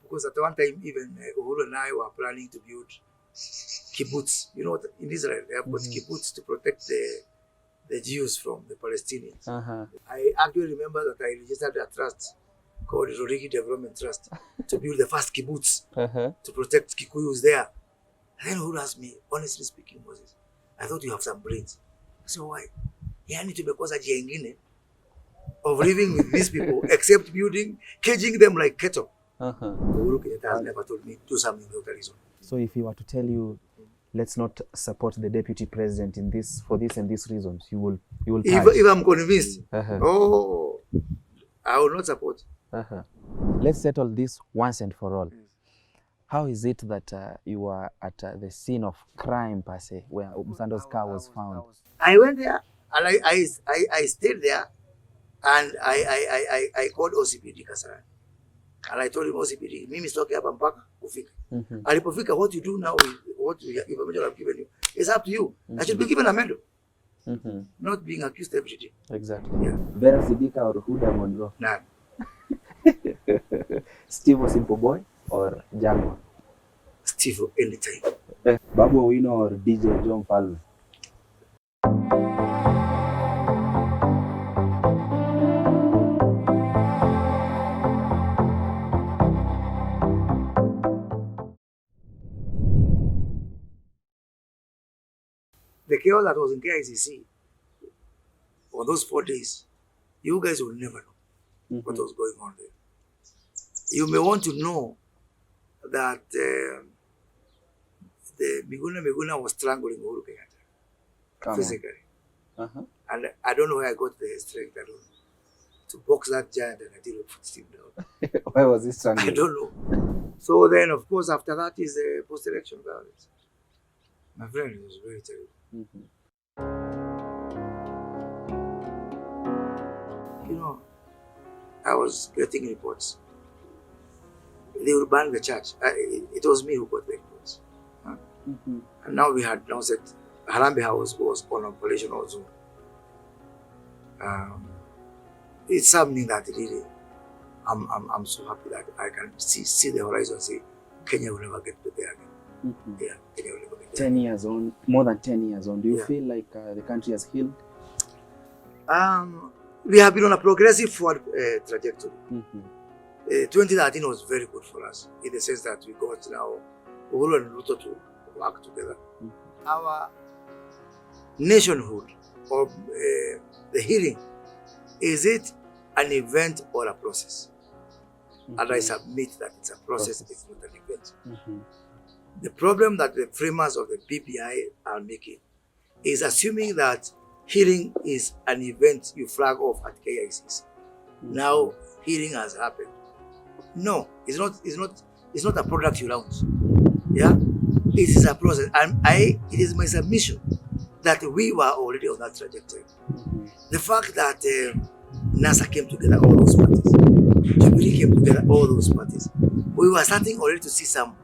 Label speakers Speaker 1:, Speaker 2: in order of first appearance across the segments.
Speaker 1: Because at one time, even Uhuru and I were planning to build kibbutz. You know, in Israel, they have got kibbutz to protect the Jews from the Palestinians. I actually remember that I registered a trust called Rorigi Development Trust to build the first kibbutz to protect Kikuyus there. And then Uhuru asked me, honestly speaking, Moses, I thought you have some brains. I said, why? Yani tumekosa njia ingine of living with these people except caging them like cattle. Uhuru Kenyatta has never told me do something without a reason.
Speaker 2: So if he were to tell you, let's not support the deputy president in this for this and these reasons, you will
Speaker 1: if I'm convinced, I will not support.
Speaker 2: Let's settle this once and for all. How is it that you were at the scene of crime per se, where Msando's car was found?
Speaker 1: I went there and I stayed there, and I called OCPD Kasarani. And I told him, OCPD, mimi stoki hapa mpaka kufika. Alipofika, what you do now with what information I've given you, it's up to you. I should be given a medal. Not being accused every day.
Speaker 2: Exactly.
Speaker 1: Yeah.
Speaker 2: Vera Sidika or Huda Monroe?
Speaker 1: None.
Speaker 2: Steve or Simple Boy or Django?
Speaker 1: Steve anytime.
Speaker 2: Babu Owino or DJ John Palmer?
Speaker 1: The chaos that was in KICC for those 4 days, you guys will never know what was going on there. You may want to know that the Miguna was strangling Uhuru Kenyatta physically. And I don't know where I got the strength to box that giant and until it puts him down.
Speaker 2: Why was he strangling?
Speaker 1: I don't know. So then, of course, after that is post-election violence. My friend, it was very terrible. You know, I was getting reports. They would ban the church. It was me who got the reports. And now we had now said Harambee House was on operational zone. It's something that really, I'm so happy that I can see the horizon and say Kenya will never get there again. Yeah, Kenya will never get there.
Speaker 2: 10 years on, more than 10 years on. Do you feel like the country has healed?
Speaker 1: We have been on a progressive forward trajectory. 2013 was very good for us in the sense that we got now Uhuru and Ruto to work together. Our nationhood or the healing, is it an event or a process? And I submit that it's a process, it's not an event. The problem that the framers of the BBI are making is assuming that healing is an event you flag off at KICC. Now healing has happened. No, it's not a product you launch. Yeah, it is a process, and it is my submission that we were already on that trajectory. The fact that NASA came together, all those parties, Jubilee came together, all those parties, we were starting already to see some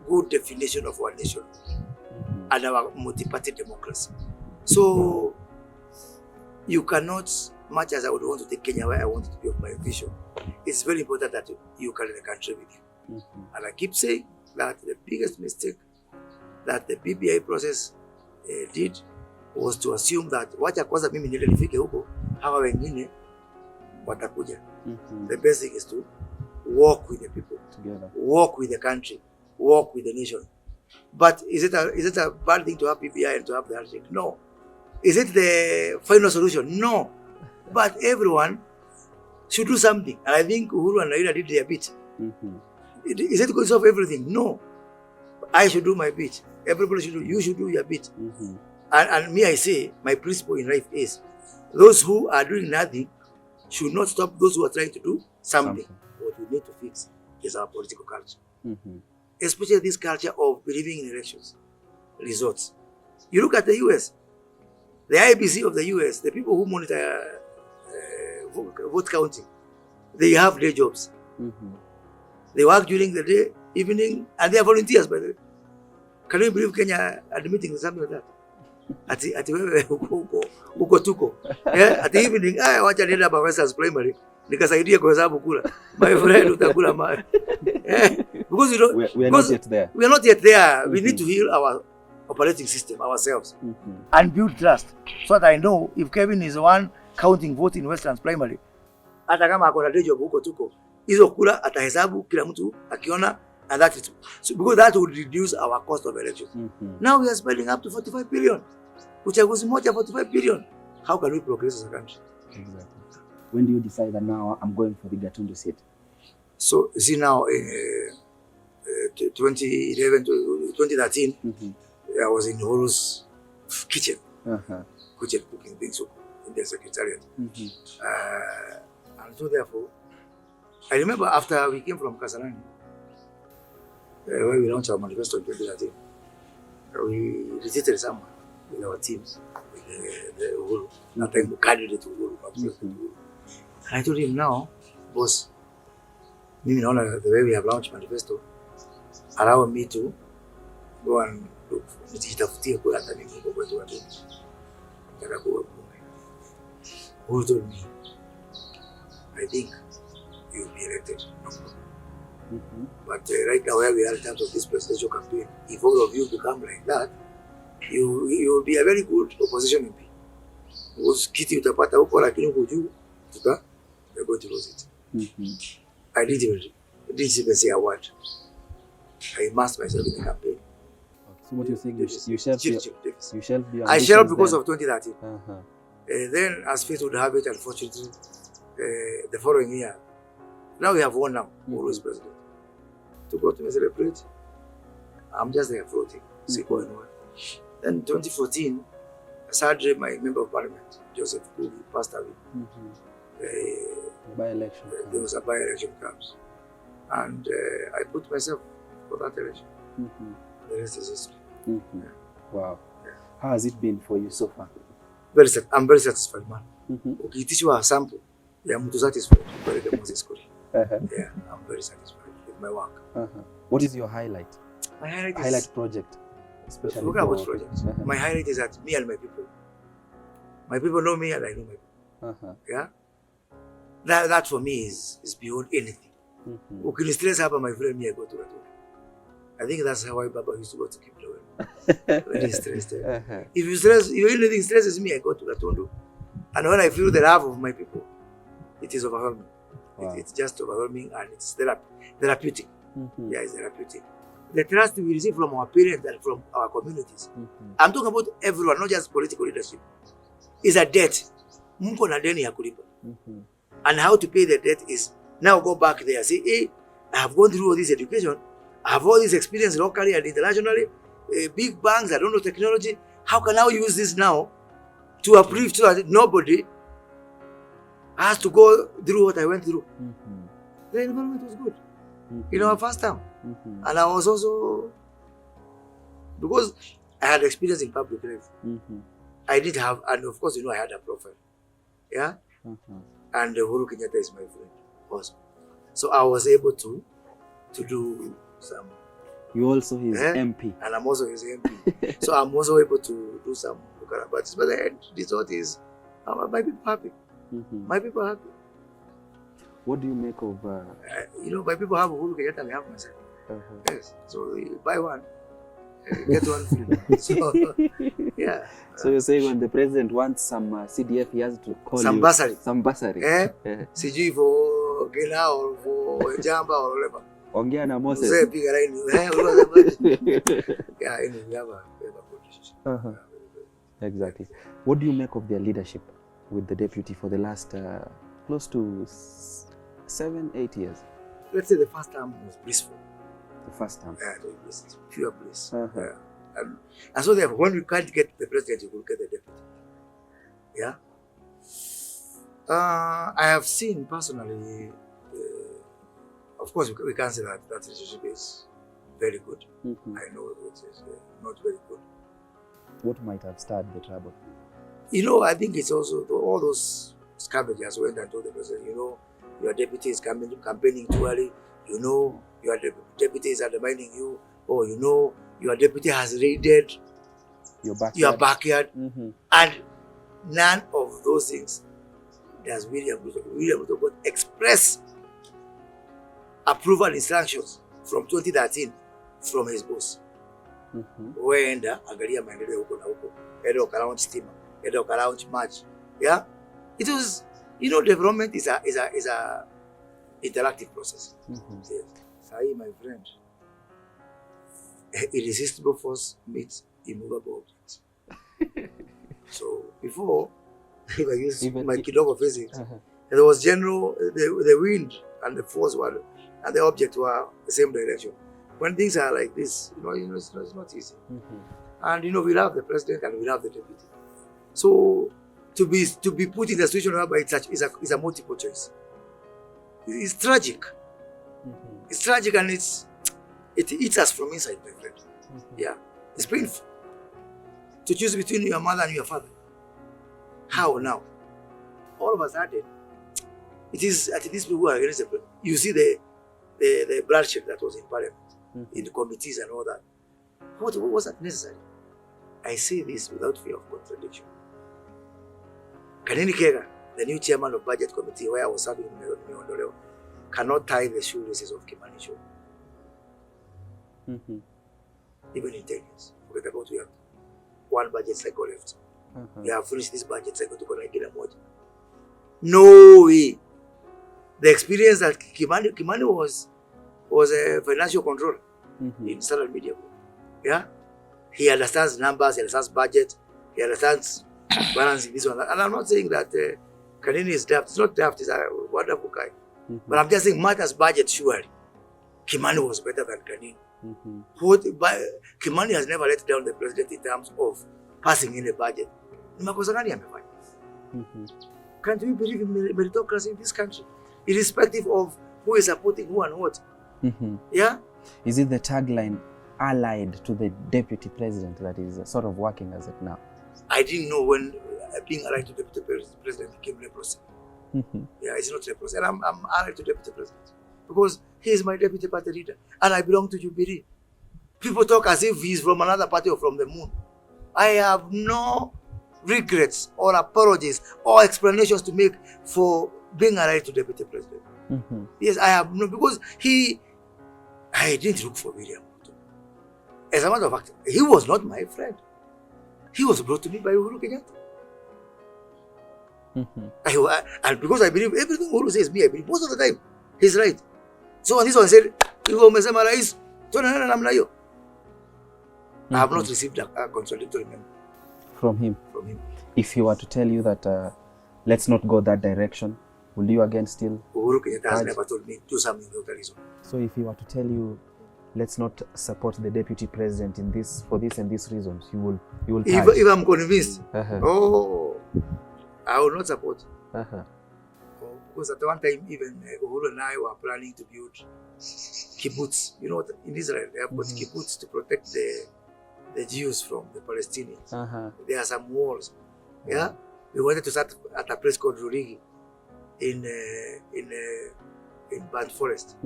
Speaker 1: good definition of our nation and our multi-party democracy. So you cannot, much as I would want to take Kenya where I want it to be of my vision, it's very important that you carry the country with you. And I keep saying that the biggest mistake that the BBI process did was to assume that wacha kwanza mimi nile nifike huko, hawa wengine watakuja. The best thing is to walk with the people together, walk with the country, walk with the nation. But is it a bad thing to have BBI and to have the handshake? No. Is it the final solution? No. But everyone should do something. And I think Uhuru and Raila did their bit. Is it going to solve everything? No. I should do my bit. Everybody should do. You should do your bit. And me, I say, my principle in life is, those who are doing nothing should not stop those who are trying to do something. What we need to fix is our political culture. Especially this culture of believing in elections, results. You look at the US, the IBC of the US, the people who monitor vote counting, they have day jobs. They work during the day, evening, and they are volunteers, by the way. Can you believe Kenya admitting something like that? Ati wewe uko Tuko. Ati evening, wacha nienda Bavasas primary, nikasaidia kwa sababu kula. My friend, utakula mali. Because you don't,
Speaker 2: we are not yet there.
Speaker 1: We are not yet there. We need to heal our operating system ourselves and build trust so that I know if Kevin is the one counting vote in Westlands primary, hata kama akona day job huko tuko, hizo kura atahesabu kila mtu akiona, and that is so because that would reduce our cost of elections. Now we are spending up to 45 billion. Uchaguzi moja 45 billion. How can we progress as a country?
Speaker 2: Exactly. When do you decide that now I'm going for the Gatundu seat?
Speaker 1: So see now in 2011 to 2013, I was in Uhuru's kitchen, kitchen cooking things in the secretariat. And so therefore, I remember after we came from Kasarani, when we launched our manifesto in 2013, we visited somewhere with our teams, with the Uhuru, that time candidate to Uhuru. And I told him, now, boss, mimi naona the way we have launched manifesto, allow me to go and look for nijitafutie kula hata mimi kwa kwetu watu. Nataka kuwa mbunge. Uhuru told me, I think you will be elected. But right now where we are in terms of this presidential campaign, if all of you become like that, you will be a very good opposition MP. Because kiti utapata huko lakini huko juu we're going to lose it. I didn't even say a word. I immersed myself in the campaign.
Speaker 2: So what you think? You shelved your
Speaker 1: I shelved because of 2013.
Speaker 2: Then,
Speaker 1: as fate would have it, unfortunately, the following year, now we have won now, Uhuru is president. To go to celebrate, I'm just there floating, see going on. Then 2014, sadly, my member of parliament, Joseph Kuria, passed away.
Speaker 2: By-election.
Speaker 1: There was a by-election comes. And I put myself for that election. The rest is history.
Speaker 2: Wow. How has it been for you so far?
Speaker 1: I'm very satisfied, man. Ukitishwa sample, I'm satisfied. Yeah, I'm very satisfied with my work.
Speaker 2: What is your highlight?
Speaker 1: My highlight is...
Speaker 2: Highlight project? Especially
Speaker 1: look at what project. My highlight is that me and my people. My people know me and I know my people. Yeah? That for me is beyond anything. Ukini stress hapa, my friend, me I go to Ruto. I think that's how Baba used to go to keep going. When he's stressed. If anything stresses me, I go to Gatundu. And when I feel the love of my people, it is overwhelming. Wow. It's just overwhelming and it's therapeutic. Yeah, it's therapeutic. The trust we receive from our parents and from our communities. I'm talking about everyone, not just political leadership. Is a debt. Mko na deni ya kulipa. And how to pay the debt is now go back there. Say, hey, I have gone through all this education. I have all this experience locally and internationally. Big banks, I don't know technology. How can I use this now to uplift so that nobody has to go through what I went through? The environment was good. In our first time. And I was also, because I had experience in public life, I did have, and of course, I had a profile. Yeah? And Uhuru Kenyatta is my friend also. So I was able to do some.
Speaker 2: You also his MP.
Speaker 1: And I'm also his MP. So I'm also able to do some But the end result is, my people happy. My people are happy.
Speaker 2: What do you make of...
Speaker 1: my people have Uhuru Kenyatta, we have myself. Yes. So you buy one, get one free. So, yeah.
Speaker 2: So you're saying when the president wants some CDF, he has to call
Speaker 1: some
Speaker 2: you...
Speaker 1: bursary.
Speaker 2: Some bursary.
Speaker 1: CG for Gena or for Jamba or whatever.
Speaker 2: Ongea na Moses.
Speaker 1: Yeah, we have a good decision.
Speaker 2: Exactly. What do you make of their leadership with the deputy for the last close to 7-8 years?
Speaker 1: Let's say the first term was blissful.
Speaker 2: The first time.
Speaker 1: Yeah, it was bliss, pure bliss. And so therefore, when we can't get the president, you will get the deputy. Yeah. I have seen personally, of course, we can't say that relationship is very good. I know it is not very good.
Speaker 2: What might have started the trouble?
Speaker 1: I think it's also all those scavengers went and told the president, your deputy is campaigning too early, your deputy is undermining you, or your deputy has raided your backyard. And none of those things does William Ruto express approval instructions from 2013 from his boss. Wenda angalia maendeleo huko na huko, enda ukalaunch stima, enda ukalaunch maji. Yeah, it was, you know, development is a interactive process. Yes. Sahi, my friend, irresistible force meets immovable objects. So before, if I use my kidogo physics, there was general, the wind and the force were, and the object were the same direction. When things are like this, you know, it's not easy. And you know, we love the president and we love the deputy. So to be put in a situation whereby it's a multiple choice. It's tragic. It's tragic, and it eats us from inside, my friend. Yeah, it's painful to choose between your mother and your father. How now? All of a sudden, it is at these people who are against the, you see the bloodshed that was in parliament, in the committees and all that. What was that necessary? I say this without fear of contradiction. Kanini Kega, the new chairman of budget committee where I was serving in Nairobi, cannot tie the shoelaces of Kimani show. Even in 10 years. Forget about, we have one budget cycle left. We have finished this budget cycle to go Nigeria moja. No way. The experience that Kimani was a financial controller in Standard Media. Yeah, he understands numbers, he understands budget, he understands balancing this one. And I'm not saying that Kanini is daft. It's not daft. He's a wonderful guy. But I'm just saying, matters budget, surely Kimani was better than Kanini. Kimani has never let down the president in terms of passing in the budget. Can't we believe in meritocracy in this country, irrespective of who is supporting who and what? Yeah.
Speaker 2: Is it the tagline allied to the deputy president that is sort of working as it now?
Speaker 1: I didn't know when being allied to deputy president became leprosy. Yeah, it's not leprosy. And I'm allied to deputy president because he is my deputy party leader and I belong to Jubilee. People talk as if he's from another party or from the moon. I have no regrets or apologies or explanations to make for being allied to deputy president. Yes, I have no, because I didn't look for William Ruto. As a matter of fact, he was not my friend. He was brought to me by Uhuru Kenyatta. And because I believe everything Uhuru says, me, I believe most of the time, he's right. So when this one said, I have not received a contradictory memo.
Speaker 2: From him?
Speaker 1: From him.
Speaker 2: If he were to tell you that let's not go that direction, will you again still?
Speaker 1: Uhuru Kenyatta has never told me do something without a reason. So
Speaker 2: if he were to tell you, let's not support the deputy president in this, for this and these reasons, you will.
Speaker 1: If I'm convinced, oh, I will not support. Because at one time, even Uhuru and I were planning to build kibbutz. You know, in Israel, they have got kibbutz to protect the Jews from the Palestinians. There are some walls. Yeah, we wanted to start at a place called Rurigi in Band Forest.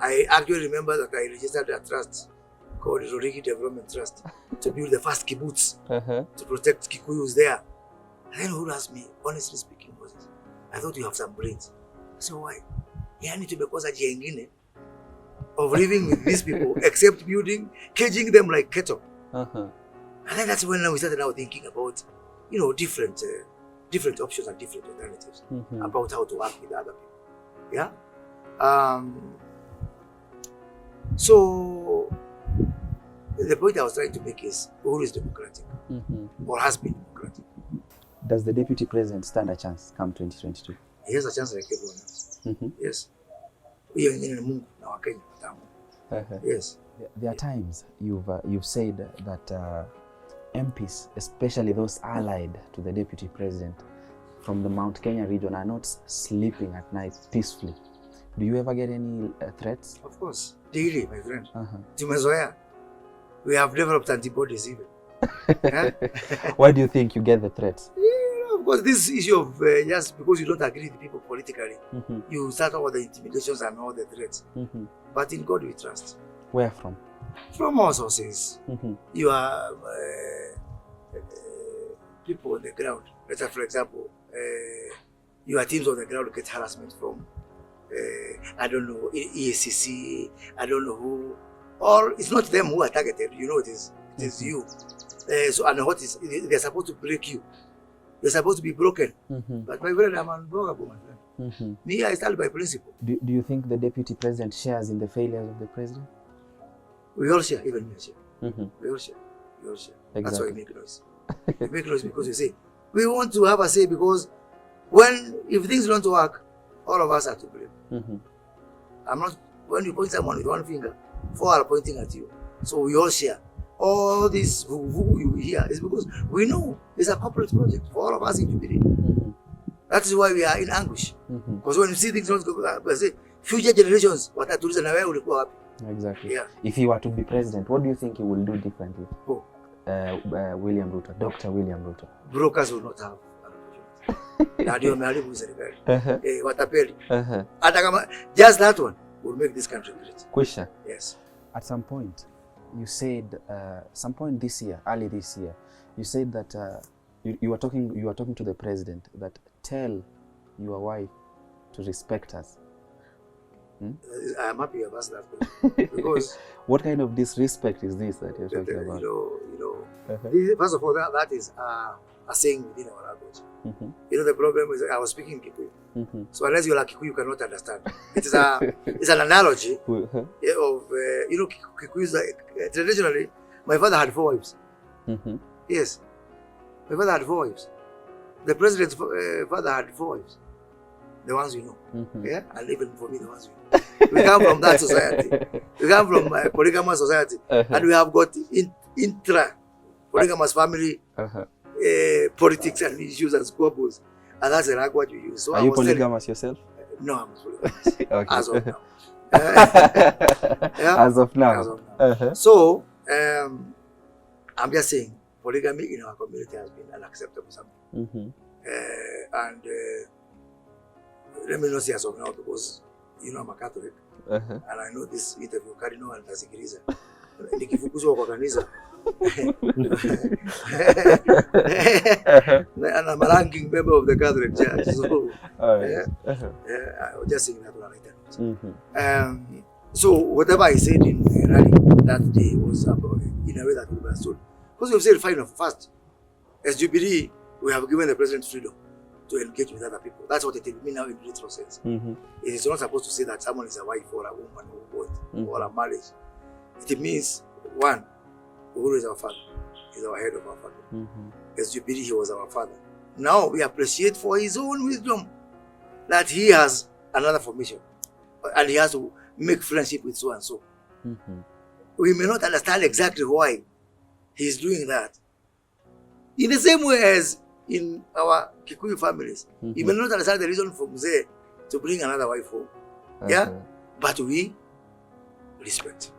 Speaker 1: I actually remember that I registered a trust called Rurigi Development Trust to build the first kibbutz to protect Kikuyus there. And then who asked me, honestly speaking, Moses, I thought you have some brains. I said, why? Yani tumekosa njia ingine of living with these people except building, caging them like cattle. And then that's when we started now thinking about, you know, different options and different alternatives about how to work with other people. Yeah. So the point I was trying to make is Uhuru is democratic or has been democratic.
Speaker 2: Does the deputy president stand a chance come 2022?
Speaker 1: He has a chance like everyone else. Yes. Yes.
Speaker 2: There are times you've said that MPs, especially those allied to the deputy president from the Mount Kenya region, are not sleeping at night peacefully. Do you ever get any threats?
Speaker 1: Of course, daily, my friend. Tumezoea. We have developed antibodies even.
Speaker 2: Why do you think you get the threats?
Speaker 1: Yeah, of course, this issue of just because you don't agree with people politically, you start all the intimidations and all the threats. But in God we trust.
Speaker 2: Where from?
Speaker 1: From all sources. You are people on the ground. Let's say, for example, your teams on the ground get harassment from I don't know, EACC, I don't know who, or it's not them who are targeted, you know, it is you. So, and what is, they're supposed to break you. You're supposed to be broken. But my friend, I'm unbreakable, my friend. Me, I stand by principle.
Speaker 2: Do you think the deputy president shares in the failures of the president?
Speaker 1: We all share, even me share. We all share. We all share.
Speaker 2: Exactly.
Speaker 1: That's why we make noise. We make noise because we say, we want to have a say, because if things don't work, all of us are to blame. I'm not, when you point someone with one finger, 4 are pointing at you. So we all share. All this who you hear is because we know it's a corporate project for all of us in Jubilee. That is why we are in anguish. Because when you see things don't go, we say, future generations, what are to reason away will go happy.
Speaker 2: Exactly.
Speaker 1: Yeah.
Speaker 2: If he were to be president, what do you think he will do differently?
Speaker 1: Who?
Speaker 2: William Ruto, Dr. William Ruto.
Speaker 1: Brokers will not have an opportunity. Just that one will make this country great.
Speaker 2: Question.
Speaker 1: Yes.
Speaker 2: At some point, you said, this year, early this year, you said that you were talking to the president that tell your wife to respect us.
Speaker 1: I am happy about that because
Speaker 2: what kind of disrespect is this that you're talking about?
Speaker 1: First of all, that is a saying within our language. You know, the problem is I was speaking Kikuyu. So unless you're like Kikuyu, you cannot understand. It is it's an analogy of Kikuyu is like, traditionally, my father had 4 wives. Yes, my father had 4 wives. The president's father had 4 wives. The ones we know. Yeah, and even for me, the ones we know. We come from that society. We come from a polygamous society, and we have got intra-polygamous family politics and issues and squabbles, and that's the language we use. So
Speaker 2: are you polygamous yourself?
Speaker 1: No, I'm polygamous.
Speaker 2: Okay.
Speaker 1: As of now.
Speaker 2: As of now.
Speaker 1: As of now. So, I'm just saying, polygamy in our community has been unacceptable something. And let me not say as of now, because I'm a Catholic, and I know this interview Cardinal and Tasikiriza. Nikifukuzwa kwa kanisa. And I'm a ranking member of the Catholic Church. So, I was just saying that one. So whatever I said in rally that day was in a way that we were understood. Because we've said, fine, first, as Jubilee, we have given the president freedom to engage with other people. That's what it means now in retro sense. It is not supposed to say that someone is a wife or a woman or both or a marriage. It means, one, Uhuru is our father. He's our head of our family. As Jubilee, he was our father. Now we appreciate for his own wisdom that he has another formation and he has to make friendship with so and so. We may not understand exactly why he's doing that. In the same way as in our Kikuyu families, you may not understand the reason for Mzee to bring another wife home. Yeah? But we respect.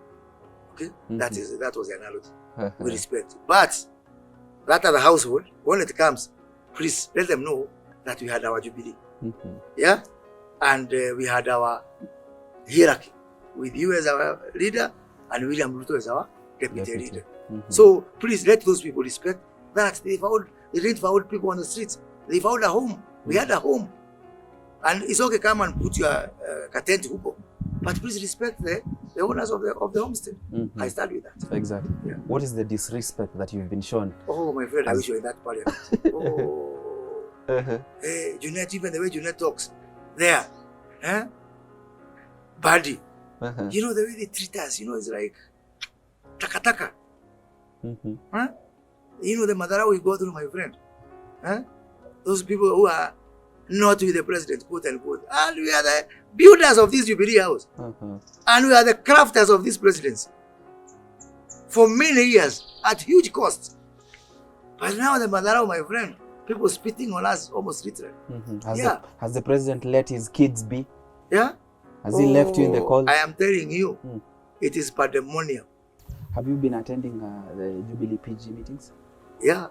Speaker 1: Okay? That was the analogy. We respect. But that other household, when it comes, please let them know that we had our Jubilee. Yeah? And we had our hierarchy with you as our leader and William Ruto as our deputy leader. So please let those people respect that they didn't find people on the streets. They found a home. We had a home. And it's okay, come and put your tent hupo. But please respect the owners of the homestead. I start with that.
Speaker 2: Exactly. Yeah. What is the disrespect that you've been shown?
Speaker 1: Oh, my friend, I wish you were in that parliament. Hey, Junet, even the way Junet talks, there, Buddy, you know the way they treat us, it's like taka. You know the madara we go through, my friend. Those people who are not with the president, quote unquote. And we are the builders of this Jubilee house. And we are the crafters of this presidency. For many years, at huge cost. But now the madara, my friend, people spitting on us almost literally.
Speaker 2: Has the president let his kids be?
Speaker 1: Yeah.
Speaker 2: Has he left you in the cold?
Speaker 1: I am telling you, it is pandemonium.
Speaker 2: Have you been attending the Jubilee PG meetings?
Speaker 1: Yeah,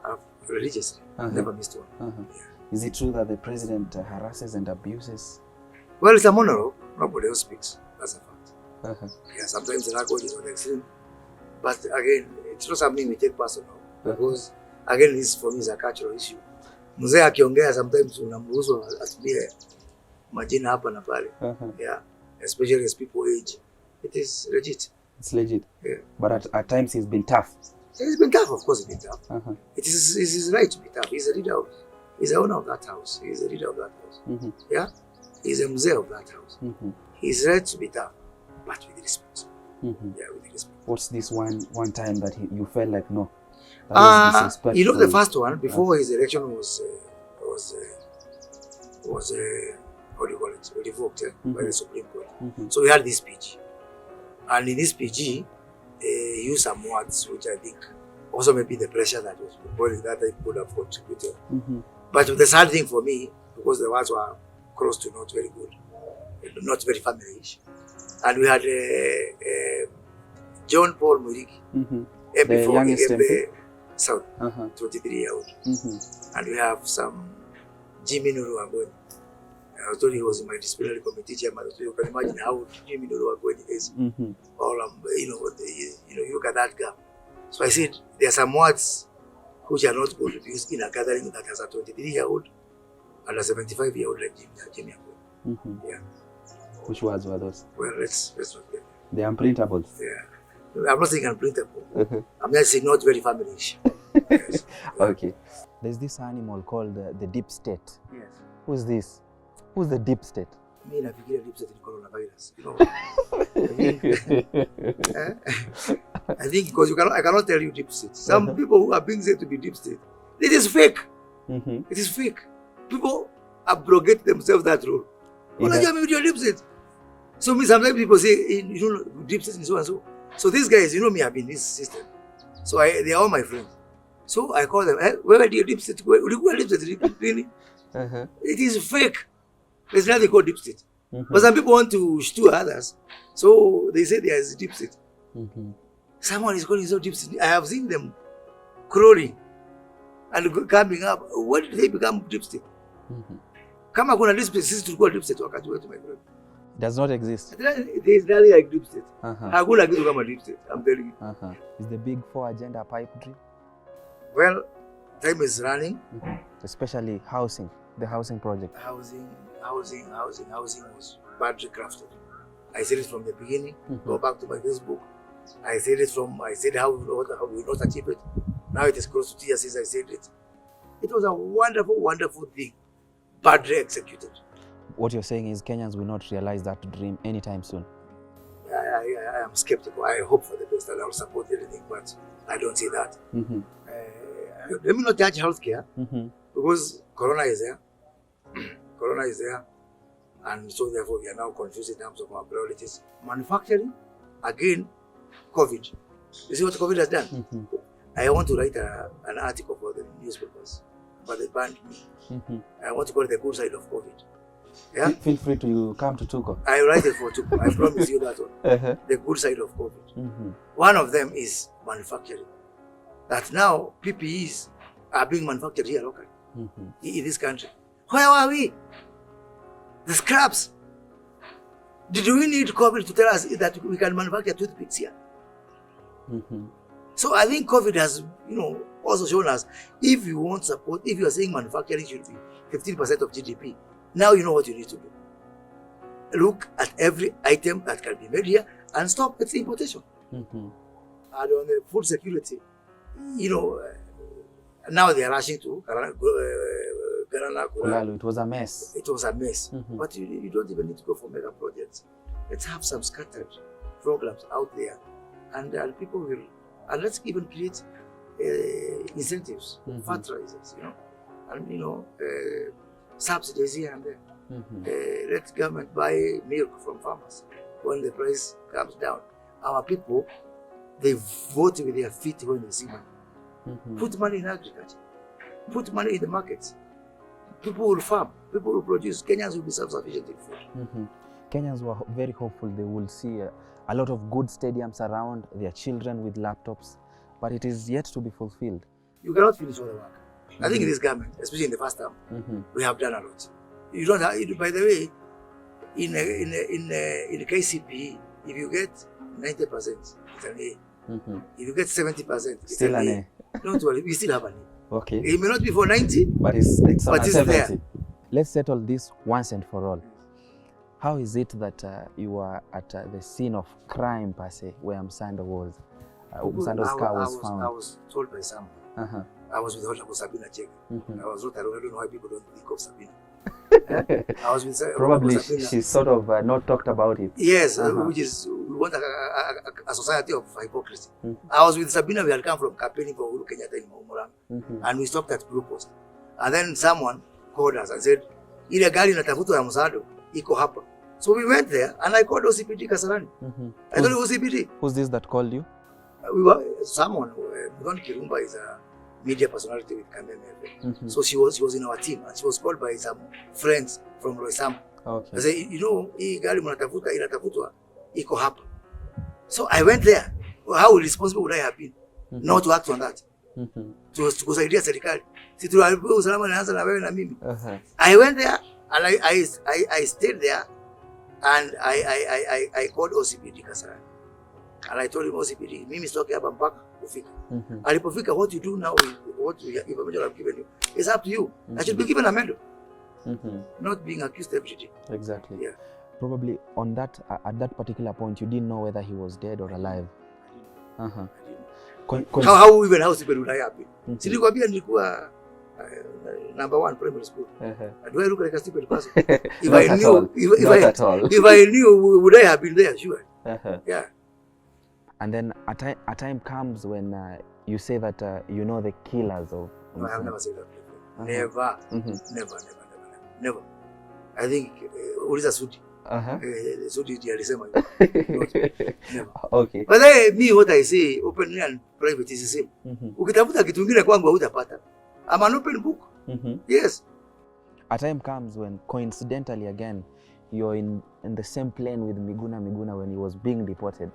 Speaker 1: religiously. Never missed one.
Speaker 2: Is it true that the president harasses and abuses?
Speaker 1: Well, it's a monologue. Nobody else speaks. That's a fact. Yeah, sometimes the language is on the extreme. But again, it's not something we take personal. Because, again, this for me is a cultural issue. Mzee akiongea sometimes unamruhusu atumie majina hapa na pale. Yeah, especially as people age, it is legit.
Speaker 2: It's legit.
Speaker 1: Yeah.
Speaker 2: But at times it's been tough.
Speaker 1: It's been tough, of course it's been tough. It is his right to be tough. He's a leader he's the owner of that house. He's the leader of that house. Yeah? He's a mzee of that house. He's right to be tough, but with respect. Yeah, with respect.
Speaker 2: What's this one time that you felt like, no, that
Speaker 1: was
Speaker 2: disrespectful?
Speaker 1: You know, the first one, before his election was how do you call it? Revoked by the Supreme Court. So we had this speech. And in this speech, he used some words which I think also maybe the pressure that was boiling that I could have contributed. But the sad thing for me, because the words were close to not very good, not very familiar-ish. And we had John Paul Muriki,
Speaker 2: the youngest MP?
Speaker 1: South, 23-year-old. And we have some Jimmy Nuru Agoni. I thought he was in my disciplinary committee chairman, so you can imagine how Jimmy Nuru Agoni is. All you look at that gap. So I said there are some words which are not good to use in a gathering that has a 23-year-old and a 75-year-old like Jimmy Agoni. Yeah.
Speaker 2: Which words were those?
Speaker 1: Well, let's not get
Speaker 2: the unprintables.
Speaker 1: Yeah. I'm not saying unprintable. I'm just saying not very familiar-ish. Yes.
Speaker 2: Okay. There's this animal called the deep state.
Speaker 1: Yes.
Speaker 2: Who's this? Who's the deep state?
Speaker 1: Me nafikiria deep state in coronavirus. You know. I think because I cannot tell you deep state. Some people who are being said to be deep state, it is fake. It is fake. People abrogate themselves that role. Deep state. So sometimes people say, deep state is so and so. So these guys, me, I've been in this system. So they are all my friends. So I call them, where do you deep state? Where deep state? Really? It is fake. There's nothing called deep state. But some people want to stew others. So they say there is deep state. Someone is calling it deep state. I have seen them crawling and coming up. When did they become deep state? Kama kuna deep state, sisi tulikuwa deep state wakati wetu, my friend.
Speaker 2: Does not exist.
Speaker 1: There is nothing like deep state. Hakuna kitu kama deep state, I'm telling you.
Speaker 2: Is the big four agenda pipe dream?
Speaker 1: Well, time is running.
Speaker 2: Especially housing, the housing project.
Speaker 1: Housing was badly crafted. I said it from the beginning. Go back to my Facebook. I said how we will not achieve it. Now it is close to 2 years since I said it. It was a wonderful, wonderful thing, badly executed.
Speaker 2: What you're saying is Kenyans will not realize that dream anytime soon.
Speaker 1: I am skeptical. I hope for the best and I'll support everything, but I don't see that. Let me not touch healthcare because Corona is there. Corona is there. And so therefore we are now confused in terms of our priorities. Manufacturing, again, COVID. You see what COVID has done? I want to write an article for the newspapers, but they banned me. I want to call it the good side of COVID. Yeah?
Speaker 2: Feel free to come to Tuko.
Speaker 1: I write it for Tuko. I promise you that one. The good side of COVID. One of them is manufacturing. That now PPEs are being manufactured here locally in this country. Where are we? The scraps. Did we need COVID to tell us that we can manufacture toothpicks here? So I think COVID has, also shown us if you want support, if you are saying manufacturing should be 15% of GDP, now you know what you need to do. Look at every item that can be made here and stop its importation. And on the food security, now they are rushing to
Speaker 2: Kulalu. It was a mess.
Speaker 1: It was a mess. But you don't even need to go for mega projects. Let's have some scattered programs out there, and people will. And let's even create incentives, fertilizers, and subsidies here and there. Let government buy milk from farmers when the price comes down. Our people, they vote with their feet when they see money. Put money in agriculture. Put money in the markets. People will farm. People will produce. Kenyans will be self-sufficient in food.
Speaker 2: Kenyans were very hopeful they will see a lot of good stadiums around, their children with laptops, but it is yet to be fulfilled.
Speaker 1: You cannot finish all the work. I think in this government, especially in the first term, we have done a lot. You don't have, by the way, in the KCPE, if you get 90%, it's an A. If you get 70%, it's
Speaker 2: still an A.
Speaker 1: Don't worry, we still have an A.
Speaker 2: Okay.
Speaker 1: It may not be for 90,
Speaker 2: but it's
Speaker 1: there.
Speaker 2: Let's settle this once and for all. How is it that you were at the scene of crime per se, where Msando was? Msando's car was found.
Speaker 1: I was told by someone. I was with Honorable Sabina Cheka. I was not. I don't know why people don't think of Sabina. I was with
Speaker 2: probably she sort of not talked about it.
Speaker 1: Yes, which is we want a society of hypocrisy. I was with Sabina. We had come from campaigning for Uhuru Kenyatta in Murang'a, and we stopped at Blue Post. And then someone called us and said, "Ile gari inatafutwa ya Msando iko hapa." So we went there, and I called OCPD Kasarani. I told OCPD.
Speaker 2: Who's this that called you?
Speaker 1: We were someone. Mugani Kirumba is a media personality with Kameme. So she was in our team, and she was called by some friends from Roysam.
Speaker 2: Okay.
Speaker 1: I said, you know, hii gari mnatafuta inatafutwa iko hapa. So I went there. How responsible would I have been not to act on that? To kusaidia serikali. Si tuliambiwa usalama unaanza na wewe na mimi. I went there and I stayed there, and I called OCPD Kasarani. And I told him, OCPD, mimi sitoke hapa mpaka kufika. Alipofika, what you do now with what information I've given you, it's up to you. I should be given a medal. Not being accused every day.
Speaker 2: Exactly.
Speaker 1: Yeah.
Speaker 2: Probably on that, at that particular point, you didn't know whether he was dead or alive.
Speaker 1: I didn't. How even how would I have been? Silikwambia nilikuwa number 1 primary school. Do I look like a stupid person? If I knew, if I knew, would I have been there? Sure. Yeah.
Speaker 2: And then a time comes when you say that you know the killers of.
Speaker 1: No, I have never said that before. Never. I think uliza Sudi. Sudi ndiye alisema hivyo. Never.
Speaker 2: Okay.
Speaker 1: But then me, what I say openly and private is the same. Ukitafuta kitu kingine kwangu hutapata. I'm an open book. Yes.
Speaker 2: A time comes when coincidentally again you're in the same plane with Miguna when he was being deported.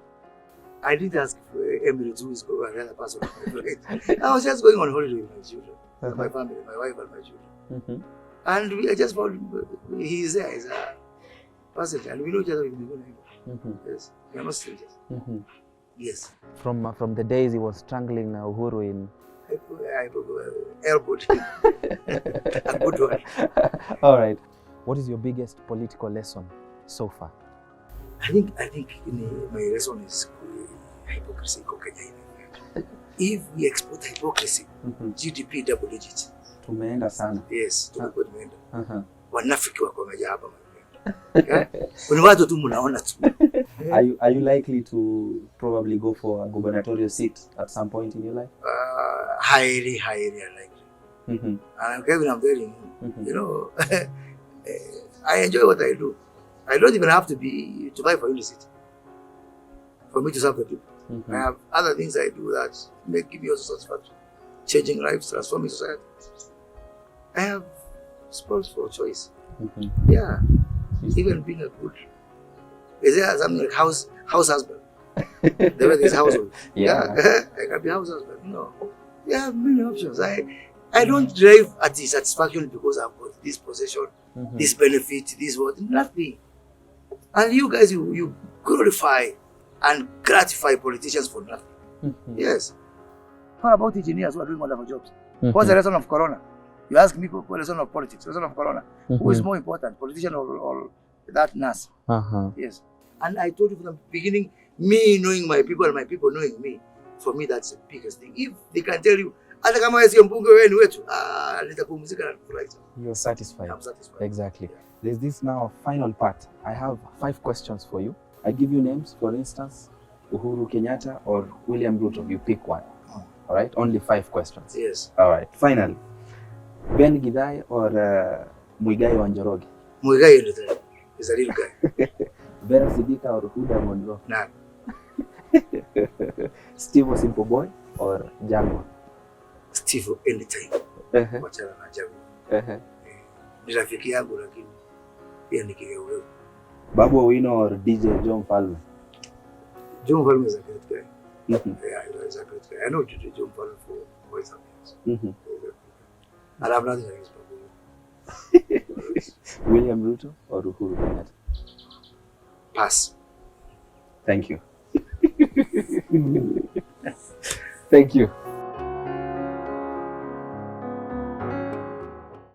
Speaker 1: I didn't ask Emirates who is another person. I was just going on holiday with my children, my family, my wife and my children. And we just found he is there, he's a passenger, and we know each other with Miguna. Yes, we are not strangers. Yes.
Speaker 2: From the days he was strangling Uhuru in
Speaker 1: airport. A good one.
Speaker 2: All right. What is your biggest political lesson so far?
Speaker 1: I think my lesson is hypocrisy. If we export hypocrisy, GDP double digits.
Speaker 2: Tumeenda sana.
Speaker 1: Yes, tumeenda. Wanafiki wako wamejaa hapa. Kuna watu tu mnaona tu.
Speaker 2: Are you likely to probably go for a gubernatorial seat at some point in your life?
Speaker 1: Highly unlikely. And Kevin, I'm telling you, you know, I enjoy what I do. I don't even have to buy for any seat for me to serve the people. I have other things I do that give me also satisfaction. Changing lives, transforming society. I have spots for choice. Yeah. Even being a good. Is there something like house husband? There is household. Yeah. I can be house husband. No. Yeah, I have many options. I don't drive at the satisfaction because I've got this possession, this benefit, this what, nothing. And you guys, you glorify and gratify politicians for nothing. Yes. What about engineers who are doing wonderful jobs? What's the lesson of Corona? You ask me what's the lesson of politics, lesson of Corona. Who is more important, politician or that nurse? Yes. And I told you from the beginning, me knowing my people and my people knowing me, for me that's the biggest thing. If they can tell you,
Speaker 2: you're satisfied.
Speaker 1: I'm satisfied.
Speaker 2: Exactly. There's this now final part. I have 5 questions for you. I give you names, for instance, Uhuru Kenyatta or William Ruto. You pick one. All right? Only 5 questions.
Speaker 1: Yes.
Speaker 2: All right. Finally, Ben Gidai or Muigai wa Njoroge?
Speaker 1: Muigai is a real guy.
Speaker 2: Vera Sidika or Huda Monroe?
Speaker 1: None.
Speaker 2: Steve Simple Boy or Jaguar?
Speaker 1: Steve anytime. Wachana na Jaguar. Ni rafiki yangu lakini pia ni kigeugeu.
Speaker 2: Babu Owino or DJ John Falme?
Speaker 1: John Falme is a great guy. Yeah, he's a great guy. I know John Falme for quite some years. And I'm not against Babu.
Speaker 2: William Ruto or Uhuru Kenyatta?
Speaker 1: Pass.
Speaker 2: Thank you. Thank you.